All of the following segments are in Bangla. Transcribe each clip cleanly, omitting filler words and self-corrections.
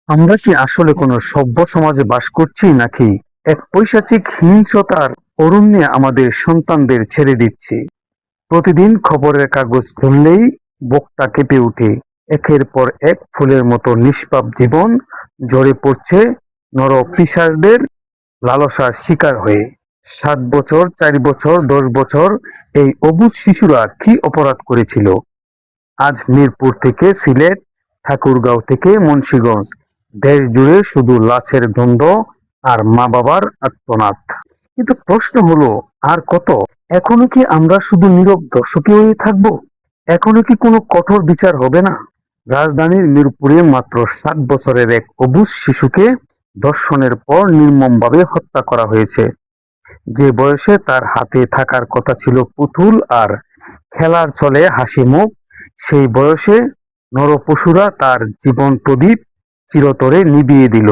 আমরা কি আসলে কোনো সভ্য সমাজে বাস করছি, নাকি এক পৈশাচিক হিংসতার অরণ্যে আমাদের সন্তানদের ছেড়ে দিচ্ছি? প্রতিদিন খবরের কাগজ খুললেই বুকটা কেঁপে ওঠে। একের পর এক ফুলের মতো নিষ্পাপ জীবন ঝরে পড়ছে নরপিশাচদের লালসার শিকার হয়ে। 7 বছর, 4 বছর, 10 বছর এই অবুঝ শিশুরা কি অপরাধ করেছিল? আজ মিরপুর থেকে সিলেট, ঠাকুরগাঁও থেকে মুন্সিগঞ্জ, দেশ জুড়ে শুধু লাশের গন্ধ আর মা বাবার আর্তনাদ। কিন্তু প্রশ্ন হলো, আর কত? এখনো কি আমরা শুধু নীরব দর্শকই হয়ে থাকবো? এখনো কি কোনো কঠোর বিচার হবে না? রাজধানীর মিরপুরে মাত্র 7 বছরের এক অবুঝ শিশুকে ধর্ষণের পর নির্মমভাবে হত্যা করা হয়েছে। যে বয়সে তার হাতে থাকার কথা ছিল পুতুল আর খেলার ছলে হাসি মুখ, সেই বয়সে নরপশুরা তার জীবন প্রদীপ চিরতরে নিভিয়ে দিল।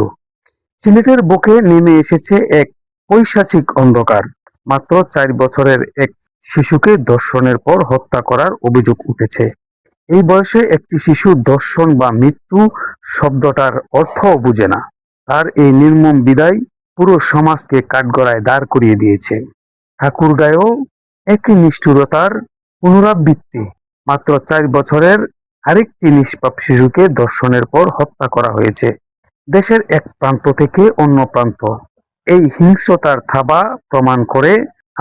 সিলেটের বুকে নেমে এসেছে এক পৈশাচিক অন্ধকার। মাত্র 4 বছরের এক শিশুকে ধর্ষণের পর হত্যা করার অভিযোগ উঠেছে। এই বয়সে একটি শিশু ধর্ষণ বা মৃত্যু শব্দটার অর্থও বুঝে না। তার এই নির্মম বিদায় পুরো সমাজকে কাঠগড়ায় দাঁড় করিয়ে দিয়েছে। ঠাকুরগাঁয়েও একই নিষ্ঠুরতার পুনরাবৃত্তি। মাত্র 4 বছরের আরেকটি নিষ্পাপ শিশুকে ধর্ষণের পর হত্যা করা হয়েছে। দেশের এক প্রান্ত থেকে অন্য প্রান্ত। এই হিংস্রতার থাবা প্রমাণ করে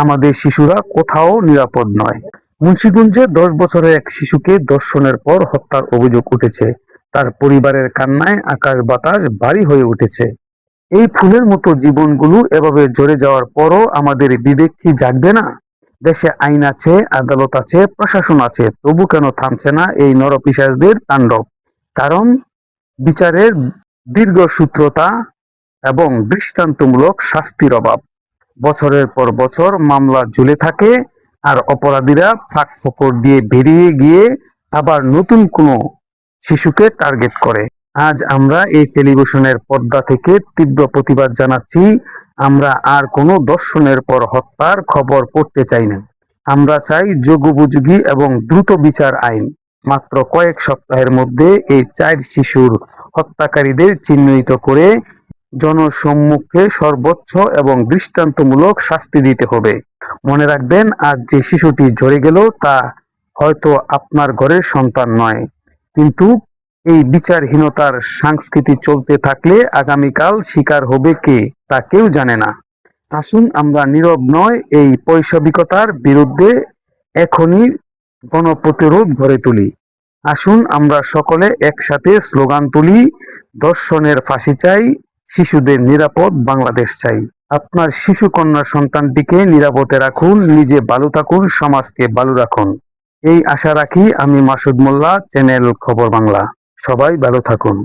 আমাদের শিশুরা কোথাও নিরাপদ নয়। মুন্সিগঞ্জে 10 বছরের এক শিশুকে ধর্ষণের পর হত্যার অভিযোগ উঠেছে। তার পরিবারের কান্নায় আকাশ বাতাস ভারী হয়ে উঠেছে। এই ফুলের মতো জীবনগুলো এভাবে ঝরে যাওয়ার পরও আমাদের বিবেক কি জাগবে না? দেশে আইন আছে, আদালত আছে, প্রশাসন আছে, তবু কেন থামছে না এই নরপিশাচদের তাণ্ডব? কারণ বিচারের দীর্ঘসূত্রতা এবং দৃষ্টান্তমূলক শাস্তির অভাব। বছরের পর বছর মামলা ঝুলে থাকে, আর অপরাধীরা ফাঁক ফোকর দিয়ে বেরিয়ে গিয়ে আবার নতুন কোনো শিশুকে টার্গেট করে। আজ আমরা এই টেলিভিশনের পর্দা থেকে তীব্র প্রতিবাদ জানাচ্ছি। আমরা আর কোনো ধর্ষণের পর হত্যার খবর পড়তে চাই না। আমরা চাই যুগোপযোগী এবং দ্রুত বিচার আইন। মাত্র কয়েক সপ্তাহের মধ্যে এই 4 শিশুর হত্যাকারীদের চিহ্নিত করে জনসম্মুখে সর্বোচ্চ এবং দৃষ্টান্তমূলক শাস্তি দিতে হবে। মনে রাখবেন, আজ যে শিশুটি ঝরে গেল তা হয়তো আপনার ঘরের সন্তান নয়, কিন্তু এই বিচারহীনতার সংস্কৃতি চলতে থাকলে আগামীকাল শিকার হবে কে তা কেউ জানে না। আসুন আমরা নীরব নয়, এই পৈশবিকতার বিরুদ্ধে এখনই গণপ্রতিরোধ গড়ে তুলি। আসুন আমরা সকলে একসাথে স্লোগান তুলি, ধর্ষণের ফাঁসি চাই, শিশুদের নিরাপদ বাংলাদেশ চাই। আপনার শিশু কন্যা সন্তানটিকে নিরাপদে রাখুন, নিজে ভালো থাকুন, সমাজকে ভালো রাখুন। এই আশা রাখি। আমি মাসুদ মোল্লা, চ্যানেল খবর বাংলা। সবাই ভালো থাকুন।